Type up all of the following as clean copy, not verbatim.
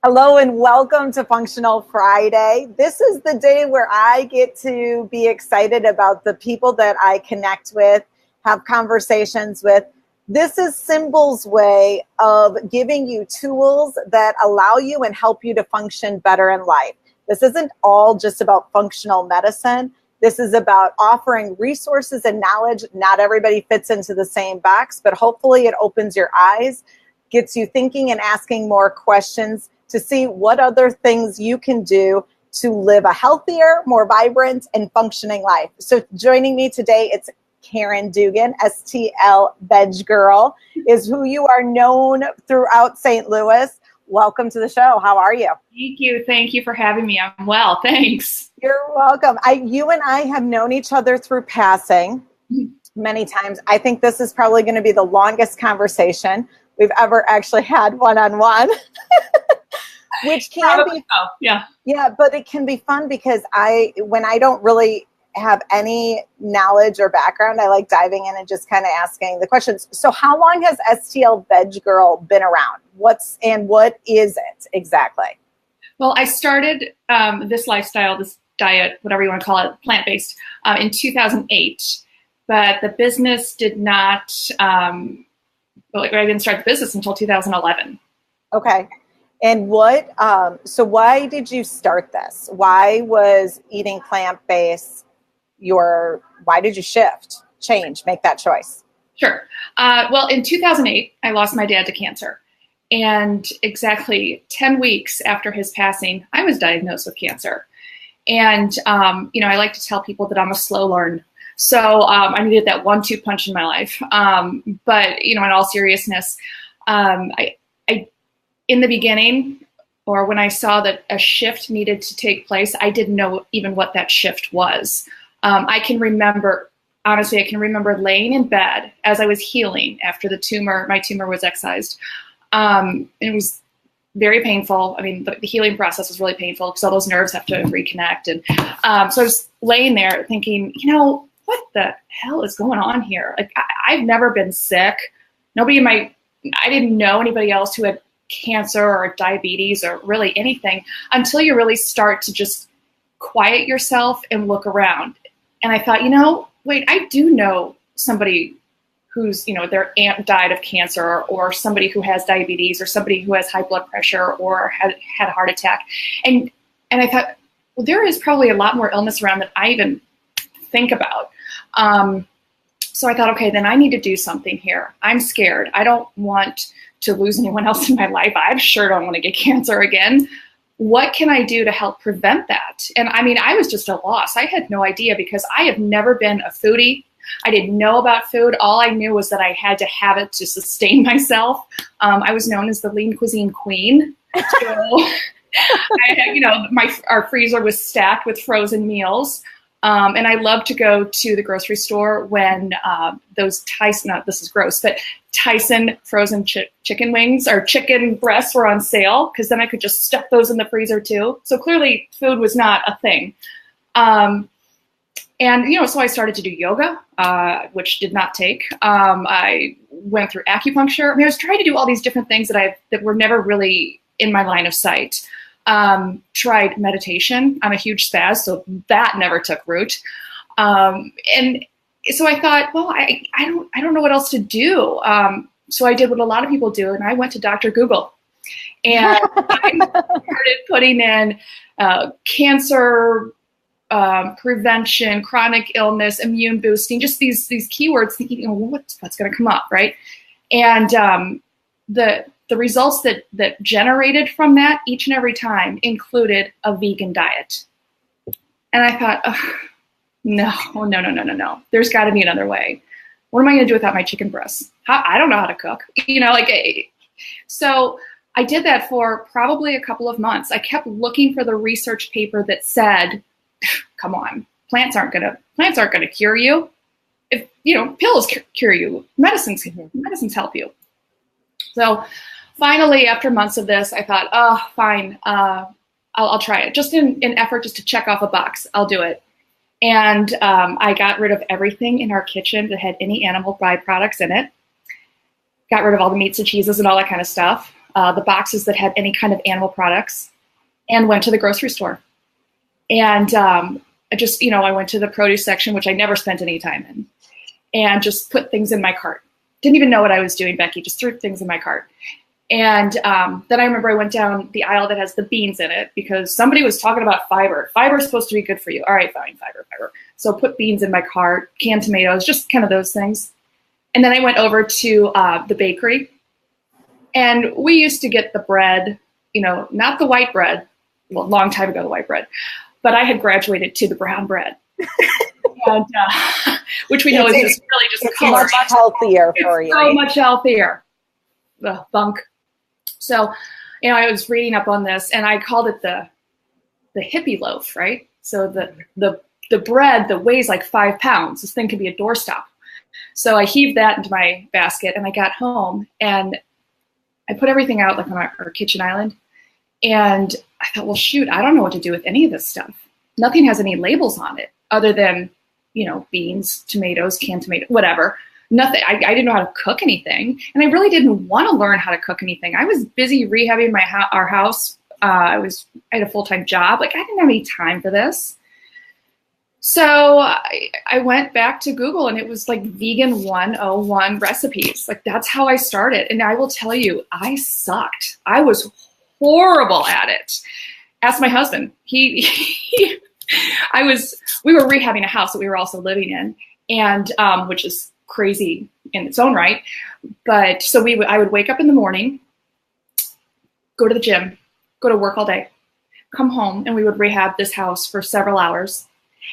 Hello and welcome to Functional Friday. This is the day where I get to be excited about the people that I connect with, have conversations with. This is Symbol's way of giving you tools that allow you and help you to function better in life. This isn't all just about functional medicine. This is about offering resources and knowledge. Not everybody fits into the same box, but hopefully it opens your eyes, gets you thinking and asking more questions to see what other things you can do to live a healthier, more vibrant, and functioning life. So joining me today, it's Caryn Dugan, STLVegGirl, is who you are known throughout St. Louis. Welcome to the show. How are you? Thank you. Thank you for having me. I'm well. Thanks. You're welcome. You and I have known each other through passing many times. I think this is probably going to be the longest conversation we've ever actually had one-on-one. Which can be, yeah, but it can be fun because when I don't really have any knowledge or background, I like diving in and just kind of asking the questions. So how long has STLVegGirl been around? What is it exactly? Well, I started this lifestyle, this diet, whatever you want to call it, plant-based, in 2008. But the business did not, I didn't start the business until 2011. Okay. And so why did you start this? Why was eating plant-based why did you change, make that choice? Sure. Well, in 2008, I lost my dad to cancer. And exactly 10 weeks after his passing, I was diagnosed with cancer. And, I like to tell people that I'm a slow learn. So I needed that 1-2 punch in my life. But, in all seriousness, in the beginning, or when I saw that a shift needed to take place, I didn't know even what that shift was. I can remember laying in bed as I was healing after my tumor was excised. It was very painful. I mean, the healing process was really painful because all those nerves have to reconnect. And so I was laying there thinking, what the hell is going on here? Like, I've never been sick. I didn't know anybody else who had cancer or diabetes or really anything until you really start to just quiet yourself and look around. And I thought, wait, I do know somebody who's, their aunt died of cancer, or somebody who has diabetes, or somebody who has high blood pressure, or had a heart attack. And I thought, well, there is probably a lot more illness around than I even think about. So I thought, okay, then I need to do something here. I'm scared. I don't want to lose anyone else in my life. I sure don't want to get cancer again. What can I do to help prevent that? And I was just at a loss. I had no idea because I have never been a foodie. I didn't know about food. All I knew was that I had to have it to sustain myself. I was known as the lean cuisine queen. So our freezer was stacked with frozen meals. And I love to go to the grocery store when those this is gross, but Tyson frozen chicken wings or chicken breasts were on sale, because then I could just stuff those in the freezer too. So clearly food was not a thing. And, so I started to do yoga, which did not take. I went through acupuncture. I was trying to do all these different things that were never really in my line of sight. Tried meditation. I'm a huge spaz, so that never took root. And so I thought, well, I don't know what else to do. So I did what a lot of people do, and I went to Dr. Google, and I started putting in cancer prevention, chronic illness, immune boosting, just these keywords, thinking, what's going to come up, right? And the results that generated from that each and every time included a vegan diet. And I thought, no. There's got to be another way. What am I going to do without my chicken breasts? I don't know how to cook. So I did that for probably a couple of months. I kept looking for the research paper that said, come on, plants aren't going to cure you. If pills cure you, medicines help you. So finally, after months of this, I thought, oh, fine, I'll try it. Just in effort just to check off a box, I'll do it. And I got rid of everything in our kitchen that had any animal byproducts in it. Got rid of all the meats and cheeses and all that kind of stuff. the boxes that had any kind of animal products, and went to the grocery store. And I went to the produce section, which I never spent any time in, and just put things in my cart. Didn't even know what I was doing, Becky, just threw things in my cart. And then I remember I went down the aisle that has the beans in it because somebody was talking about fiber. Fiber is supposed to be good for you. All right, fine, fiber. So put beans in my cart, canned tomatoes, just kind of those things. And then I went over to the bakery. And we used to get the bread, not the white bread. Well, a long time ago, the white bread. But I had graduated to the brown bread. And, which we know is just really just color. Much healthier for you. So much healthier. The bunk. So, I was reading up on this, and I called it the hippie loaf, right? So the bread that weighs like 5 pounds. This thing could be a doorstop. So I heaved that into my basket, and I got home, and I put everything out like on our kitchen island, and I thought, well, shoot, I don't know what to do with any of this stuff. Nothing has any labels on it other than, beans, tomatoes, canned tomato, whatever. Nothing. I didn't know how to cook anything, and I really didn't want to learn how to cook anything. I was busy rehabbing our house. I had a full-time job. Like, I didn't have any time for this. So I went back to Google, and it was like vegan 101 recipes. Like, that's how I started. And I will tell you, I sucked. I was horrible at it. Ask my husband. We were rehabbing a house that we were also living in, and which is crazy in its own right. But so I would wake up in the morning, go to the gym, go to work all day, come home, and we would rehab this house for several hours.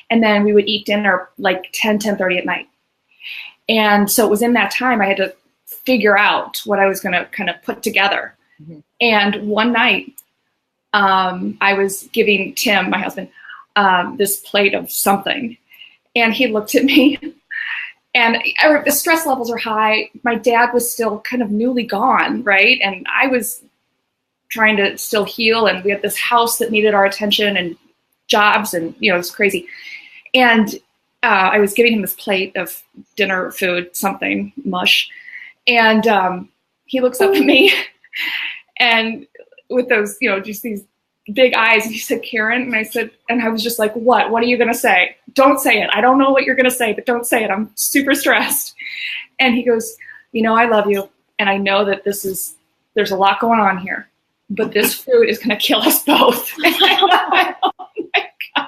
And then we would eat dinner like 10:30 at night. And so it was in that time I had to figure out what I was going to kind of put together. Mm-hmm. And one night I was giving Tim, my husband, this plate of something. And he looked at me, and the stress levels are high. My dad was still kind of newly gone, right? And I was trying to still heal, and we had this house that needed our attention and jobs, and it was crazy. And I was giving him this plate of dinner food, something, mush. And he looks up at me, and with those, just these big eyes, and he said, "Caryn," and I said, and I was just like, what are you going to say? Don't say it. I don't know what you're going to say, but don't say it. I'm super stressed. And he goes, I love you. And I know that there's a lot going on here, but this food is going to kill us both. And I thought, oh my God.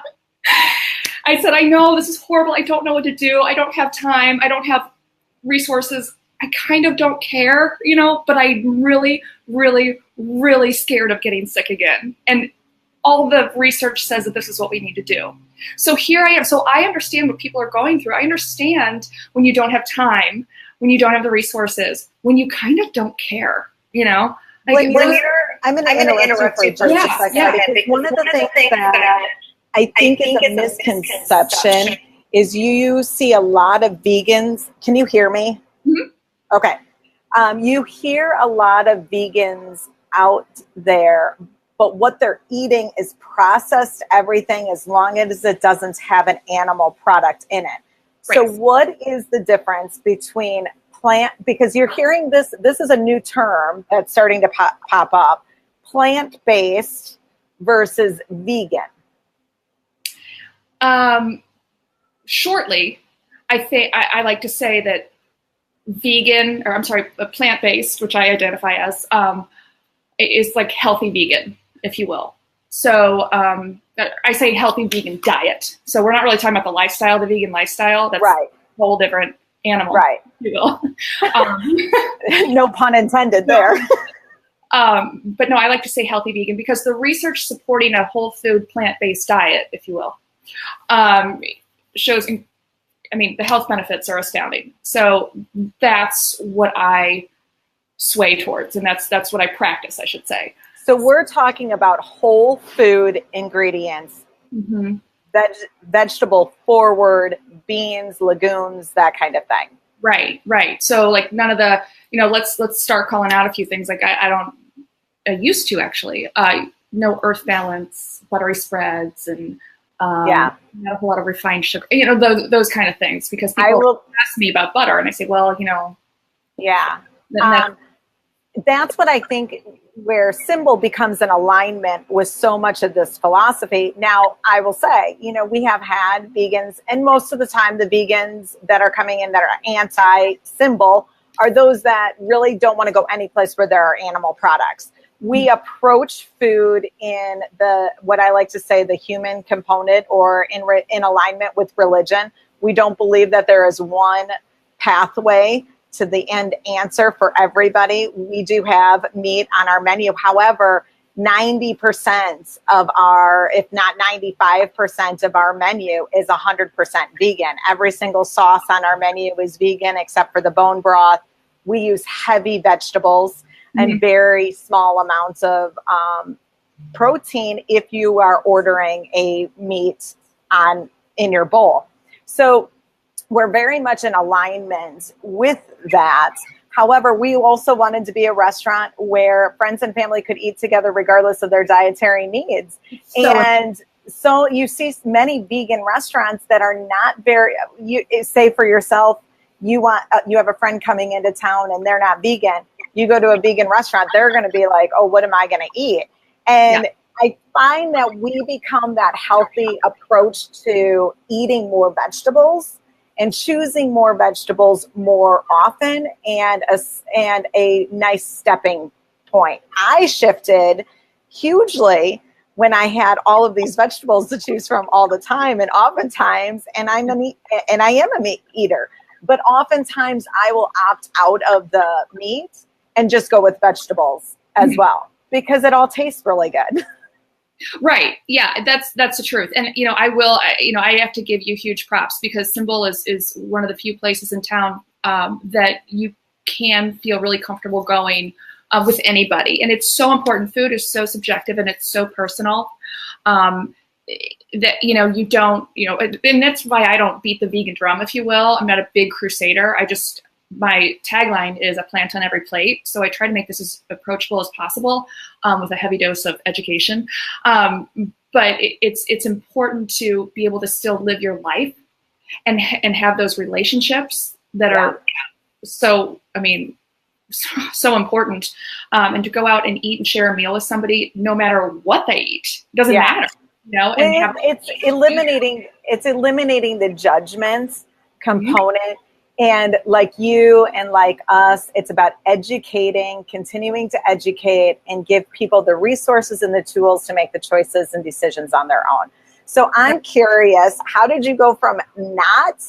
I said, I know this is horrible. I don't know what to do. I don't have time. I don't have resources. I kind of don't care, but I'm really, really, really scared of getting sick again. And all the research says that this is what we need to do. So here I am. So I understand what people are going through. I understand when you don't have time, when you don't have the resources, when you kind of don't care, Like, I'm going to interrupt you for just a second. Because one of the things that I think is a misconception is you see a lot of vegans. Can you hear me? Mm-hmm. Okay. You hear a lot of vegans out there, but what they're eating is processed everything as long as it doesn't have an animal product in it. Right. So what is the difference between because you're hearing this is a new term that's starting to pop up, plant-based versus vegan? Shortly, I think I like to say that plant-based, which I identify as, is like healthy vegan, if you will. So I say healthy vegan diet. So we're not really talking about the lifestyle, the vegan lifestyle. That's right. A whole different animal, right? If you will. No pun intended there. But no, I like to say healthy vegan because the research supporting a whole food plant-based diet, if you will, shows, the health benefits are astounding. So that's what I sway towards, and that's what I practice, I should say. So we're talking about whole food ingredients, mm-hmm. Vegetable forward, beans, legumes, that kind of thing. Right. So like none of the, let's start calling out a few things. Like I used to actually, no earth balance, buttery spreads, and not a whole lot of refined sugar, those kind of things, because people ask me about butter and I say, well, yeah. that's what I think where symbol becomes an alignment with so much of this philosophy. Now, I will say, you know, we have had vegans, and most of the time the vegans that are coming in that are anti-symbol are those that really don't want to go any place where there are animal products. We approach food in what I like to say, the human component, or in alignment with religion. We don't believe that there is one pathway to the end answer for everybody. We do have meat on our menu. However, 90% of our, if not 95% of our menu is 100% vegan. Every single sauce on our menu is vegan except for the bone broth. We use heavy vegetables and very small amounts of protein if you are ordering a meat in your bowl. So we're very much in alignment with that. However, we also wanted to be a restaurant where friends and family could eat together regardless of their dietary needs. So you see many vegan restaurants that are not very, you say for yourself, you have a friend coming into town and they're not vegan. You go to a vegan restaurant, they're going to be like, oh, what am I going to eat? And I find that we become that healthy approach to eating more vegetables and choosing more vegetables more often, and a nice stepping point. I shifted hugely when I had all of these vegetables to choose from all the time, and oftentimes, and I am a meat eater, but oftentimes I will opt out of the meat and just go with vegetables as well, because it all tastes really good. Right. Yeah, that's the truth. And, you know, I have to give you huge props, because Symbol is one of the few places in town that you can feel really comfortable going with anybody. And it's so important. Food is so subjective and it's so personal that, you know, you don't, you know, and that's why I don't beat the vegan drum, if you will. I'm not a big crusader. My tagline is a plant on every plate. So I try to make this as approachable as possible with a heavy dose of education. But it's important to be able to still live your life and have those relationships that are so important. And to go out and eat and share a meal with somebody, no matter what they eat, doesn't matter. You know, and it's eliminating the judgments component. And like you and like us, it's about educating, continuing to educate, and give people the resources and the tools to make the choices and decisions on their own. So I'm curious, how did you go from not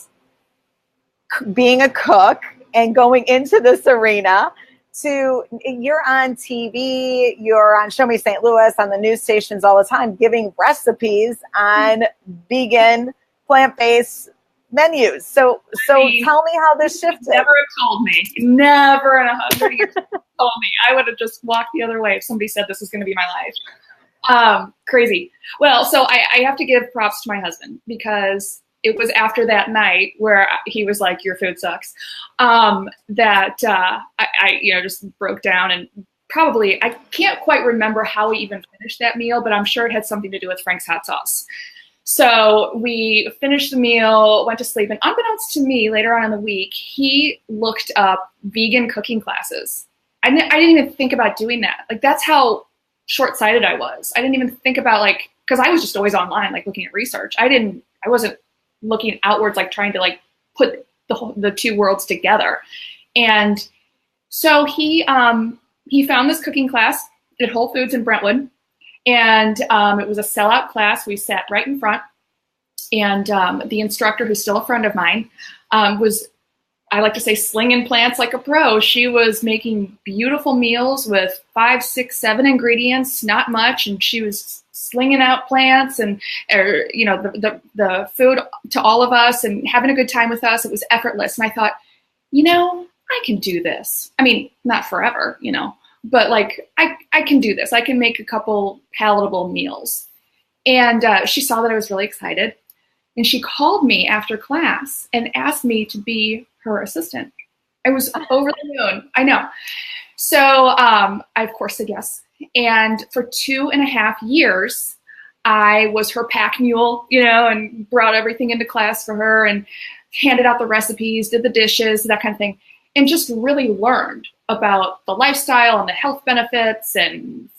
being a cook and going into this arena to, you're on TV, you're on Show Me St. Louis, on the news stations all the time, giving recipes on vegan, plant-based menus. So tell me how this shifted. Never have told me. Never in 100 years told me. I would have just walked the other way if somebody said this is going to be my life. Crazy. Well, so I have to give props to my husband, because it was after that night where he was like, your food sucks, that I just broke down, and probably, I can't quite remember how we even finished that meal, but I'm sure it had something to do with Frank's hot sauce. So we finished the meal, went to sleep, and unbeknownst to me, later on in the week, he looked up vegan cooking classes. I didn't even think about doing that. Like, that's how short-sighted I was. I didn't even think about, because I was just always online, looking at research. I wasn't looking outwards, trying to put the two worlds together. And so he found this cooking class at Whole Foods in Brentwood. And it was a sellout class. We sat right in front. And the instructor, who's still a friend of mine, was, I like to say, slinging plants like a pro. She was making beautiful meals with 5, 6, 7 ingredients, not much. And she was slinging out plants and, the food to all of us and having a good time with us. It was effortless. And I thought, I can do this. I mean, not forever, but I can do this. I can make a couple palatable meals. And she saw that I was really excited. And she called me after class and asked me to be her assistant. I was over the moon. I know. So I, of course, said yes. And for 2.5 years, I was her pack mule, and brought everything into class for her and handed out the recipes, did the dishes, that kind of thing, and just really learned about the lifestyle and the health benefits and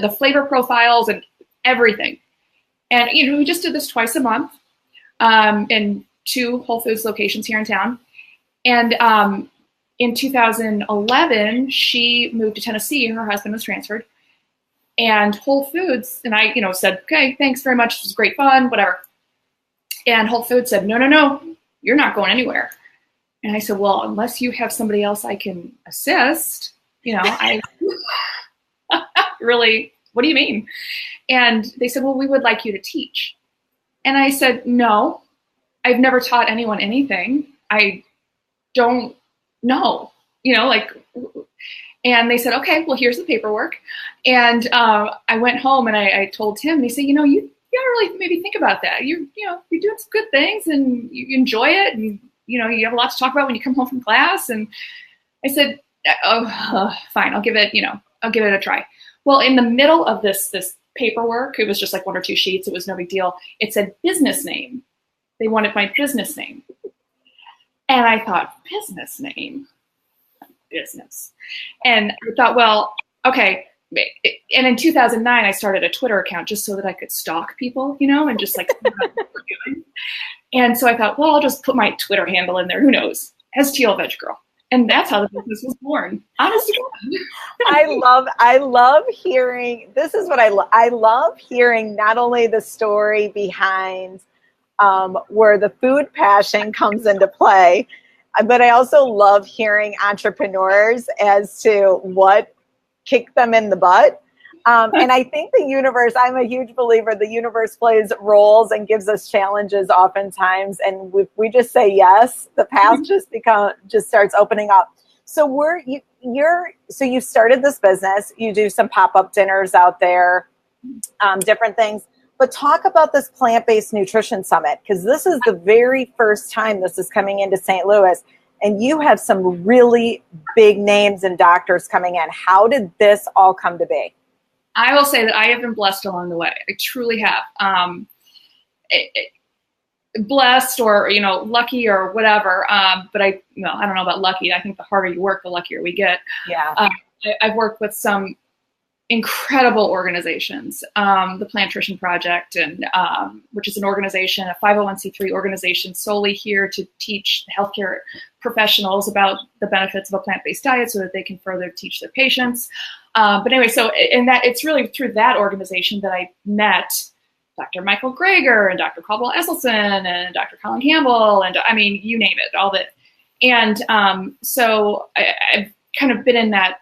the flavor profiles and everything. And, we just did this twice a month in 2 Whole Foods locations here in town. And in 2011, she moved to Tennessee. Her husband was transferred. And Whole Foods, and I, said, okay, thanks very much. This was great fun, whatever. And Whole Foods said, no, you're not going anywhere. And I said, well, unless you have somebody else I can assist, I really, what do you mean? And they said, well, we would like you to teach. And I said, no, I've never taught anyone anything. I don't know, and they said, okay, well, here's the paperwork. And I went home and I told Tim, and he said, you gotta really maybe think about that. You're doing some good things and you enjoy it. And, you have a lot to talk about when you come home from class. And I said, fine, I'll give it a try. Well, in the middle of this paperwork, it was just like 1 or 2 sheets. It was no big deal. It said business name. They wanted my business name. And I thought, business name? Business. And I thought, well, okay. And in 2009, I started a Twitter account just so that I could stalk people, and just like, what we're doing. And so I thought, well, I'll just put my Twitter handle in there. Who knows? STLVegGirl. And that's how the business was born. Honestly. I love hearing, this is what I love hearing not only the story behind where the food passion comes into play, but I also love hearing entrepreneurs as to what kicked them in the butt. And I think the universe, I'm a huge believer, the universe plays roles and gives us challenges oftentimes. And if we just say yes, the path just starts opening up. So you started this business, you do some pop-up dinners out there, different things. But talk about this plant-based nutrition summit, because this is the very first time this is coming into St. Louis, and you have some really big names and doctors coming in. How did this all come to be? I will say that I have been blessed along the way. I truly have. Blessed or, lucky or whatever. But I don't know about lucky. I think the harder you work, the luckier we get. Yeah. I've worked with some incredible organizations, the Plant Nutrition Project, and which is an organization, a 501c3 organization solely here to teach healthcare professionals about the benefits of a plant-based diet so that they can further teach their patients. But anyway, so it's really through that organization that I met Dr. Michael Greger and Dr. Caldwell Esselstyn and Dr. Colin Campbell, and I mean, you name it, all of it. And so I've kind of been in that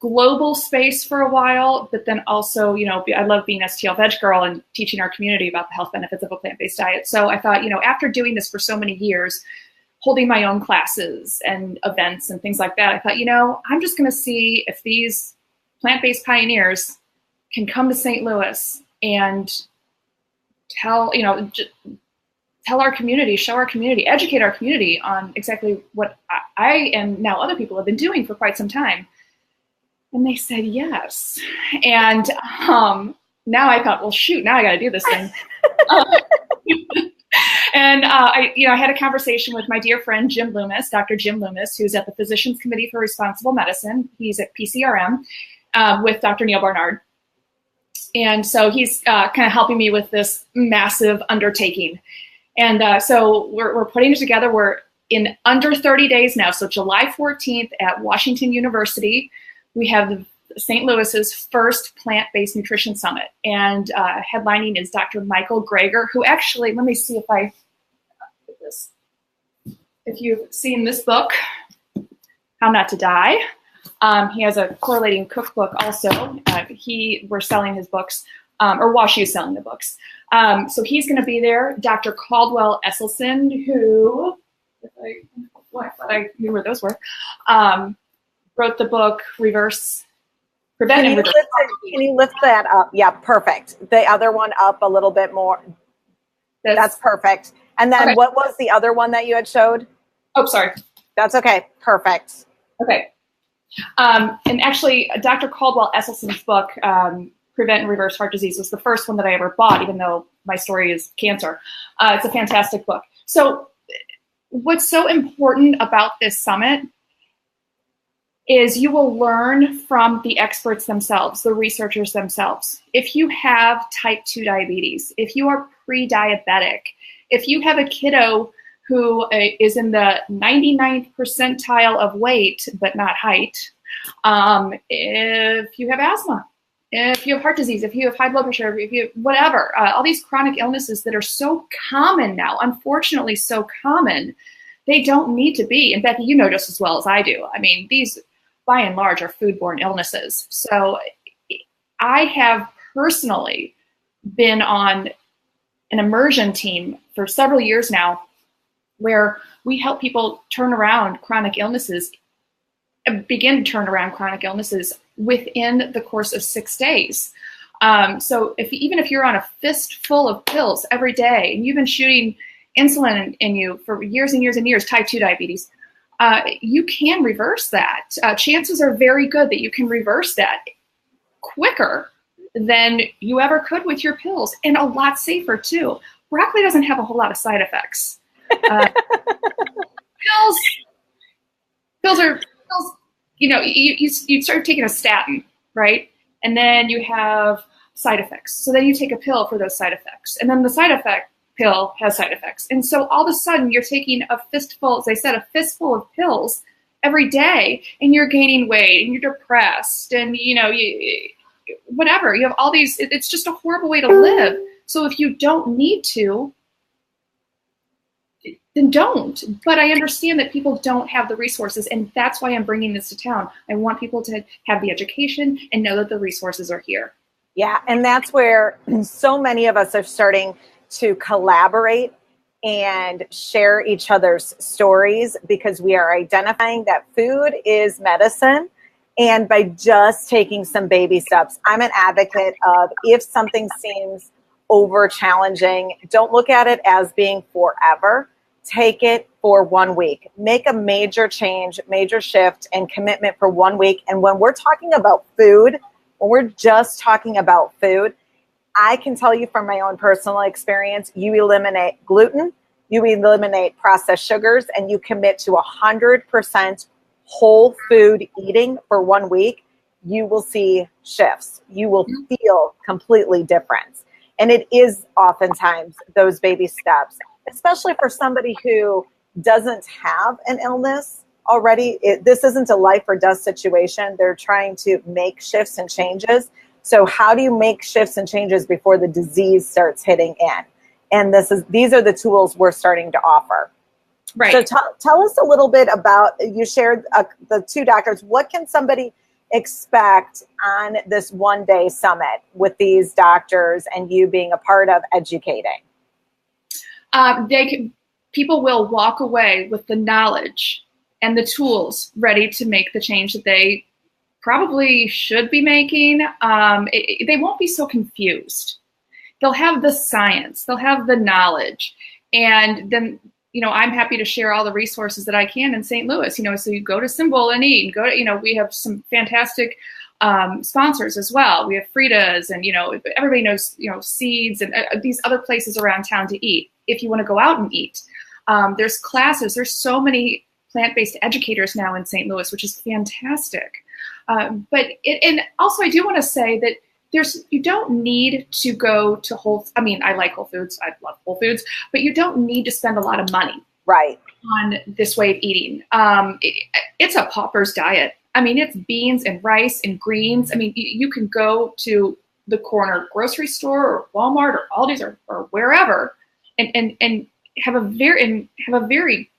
global space for a while, but then also, I love being STLVegGirl and teaching our community about the health benefits of a plant-based diet. So I thought, after doing this for so many years, holding my own classes and events and things like that, I thought, I'm just going to see if these plant-based pioneers can come to St. Louis and tell our community, show our community, educate our community on exactly what I and now other people have been doing for quite some time. And they said yes. And now I thought, well, shoot, now I got to do this thing. And I had a conversation with my dear friend, Jim Loomis, Dr. Jim Loomis, who's at the Physicians Committee for Responsible Medicine. He's at PCRM with Dr. Neal Barnard. And so he's kind of helping me with this massive undertaking. And so we're putting it together. We're in under 30 days now. So July 14th at Washington University, we have St. Louis's first plant-based nutrition summit. And headlining is Dr. Michael Greger, who actually, let me see if I get this. If you've seen this book, How Not to Die, he has a correlating cookbook also. We're selling his books, or WashU's selling the books. So he's going to be there. Dr. Caldwell Esselstyn, who, I thought I knew where those were, wrote the book Prevent and Reverse. Can you lift that up? Yeah, perfect. The other one up a little bit more. That's perfect. And then What was the other one that you had showed? Oh, sorry. That's okay. Perfect. Okay. And actually, Dr. Caldwell Esselstyn's book, Prevent and Reverse Heart Disease, was the first one that I ever bought, even though my story is cancer. It's a fantastic book. So what's so important about this summit is you will learn from the experts themselves, the researchers themselves. If you have type 2 diabetes, if you are pre-diabetic, if you have a kiddo who is in the 99th percentile of weight, but not height, if you have asthma, if you have heart disease, if you have high blood pressure, if you have whatever, all these chronic illnesses that are so common now, unfortunately so common, they don't need to be. And Becky, you know just as well as I do. I mean, these by and large are foodborne illnesses. So I have personally been on an immersion team for several years now where we help people turn around chronic illnesses, begin to turn around chronic illnesses within the course of 6 days. So even if you're on a fistful of pills every day and you've been shooting insulin in you for years and years and years, type 2 diabetes, you can reverse that. Chances are very good that you can reverse that quicker than you ever could with your pills, and a lot safer too. Broccoli doesn't have a whole lot of side effects. Pills are, you know, you start taking a statin, right? And then you have side effects. So then you take a pill for those side effects. And then the side effect pill has side effects. And so all of a sudden you're taking a fistful, as I said, a fistful of pills every day, and you're gaining weight and you're depressed and, you know, whatever. You have all these, it's just a horrible way to live. So if you don't need to, then don't. But I understand that people don't have the resources, and that's why I'm bringing this to town. I want people to have the education and know that the resources are here. Yeah, and that's where so many of us are starting to collaborate and share each other's stories, because we are identifying that food is medicine. And by just taking some baby steps, I'm an advocate of, if something seems over challenging, don't look at it as being forever. Take it for 1 week. Make a major change, major shift and commitment for 1 week. And when we're talking about food, when we're just talking about food, I can tell you from my own personal experience, you eliminate gluten, you eliminate processed sugars, and you commit to 100% whole food eating for 1 week, you will see shifts. You will feel completely different. And it is oftentimes those baby steps, especially for somebody who doesn't have an illness already. This isn't a life or death situation. They're trying to make shifts and changes. So how do you make shifts and changes before the disease starts hitting in? And these are the tools we're starting to offer. Right. So tell us a little bit about, you shared the 2 doctors. What can somebody expect on this 1-day summit with these doctors and you being a part of educating? People will walk away with the knowledge and the tools ready to make the change that they probably should be making. They won't be so confused. They'll have the science, they'll have the knowledge, and then, you know, I'm happy to share all the resources that I can in St. Louis. You know, so you go to Symbol and eat, and go to, you know, we have some fantastic sponsors as well. We have Frida's, and, you know, everybody knows, you know, Seeds and these other places around town to eat. If you want to go out and eat, there's classes. There's so many plant-based educators now in St. Louis, which is fantastic. And also I do want to say that you don't need to go to I like Whole Foods. I love Whole Foods, but you don't need to spend a lot of money on this way of eating. It's a pauper's diet. I mean, it's beans and rice and greens. I mean, you can go to the corner grocery store or Walmart or Aldi's or wherever and have a very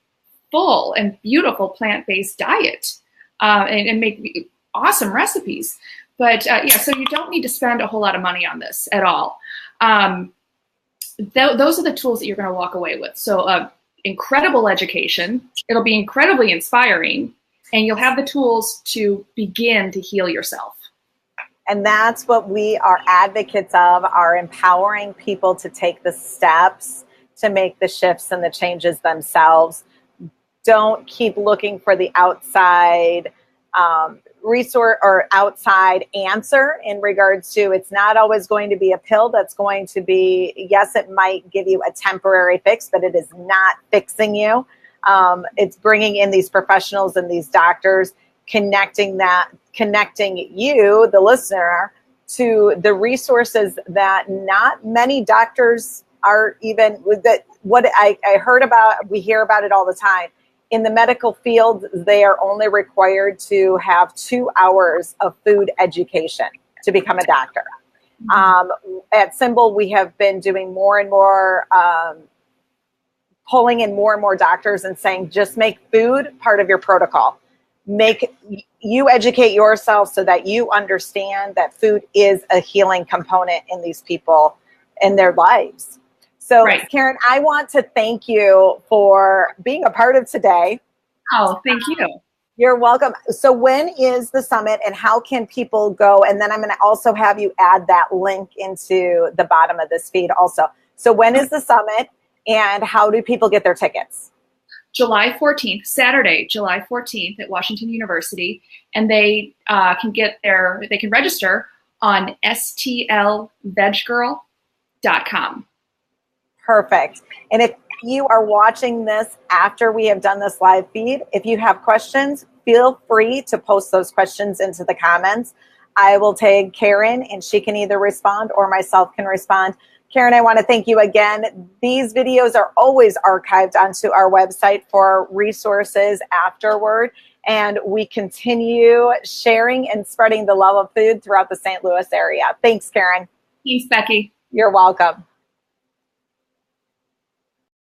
full and beautiful plant-based diet and make awesome recipes. But so you don't need to spend a whole lot of money on this at all. Those are the tools that you're going to walk away with. So incredible education. It'll be incredibly inspiring, and you'll have the tools to begin to heal yourself. And that's what we are advocates of, are empowering people to take the steps to make the shifts and the changes themselves. Don't keep looking for the outside resource or outside answer in regards to, it's not always going to be a pill that's going to be, yes, it might give you a temporary fix, but it is not fixing you. It's bringing in these professionals and these doctors, connecting you, the listener, to the resources that not many doctors are even that what I heard about, we hear about it all the time. In the medical field, they are only required to have 2 hours of food education to become a doctor. At Symbol, we have been doing more and more, pulling in more and more doctors and saying, just make food part of your protocol. You educate yourself so that you understand that food is a healing component in these people in their lives. So, right. Caryn, I want to thank you for being a part of today. Oh, thank you. You're welcome. So when is the summit and how can people go? And then I'm going to also have you add that link into the bottom of this feed also. So when is the summit and how do people get their tickets? July 14th, Saturday, July 14th at Washington University. And they they can register on STLVegGirl.com. Perfect. And if you are watching this after we have done this live feed, if you have questions, feel free to post those questions into the comments. I will tag Caryn and she can either respond or myself can respond. Caryn, I want to thank you again. These videos are always archived onto our website for resources afterward. And we continue sharing and spreading the love of food throughout the St. Louis area. Thanks, Caryn. Thanks, Becky. You're welcome.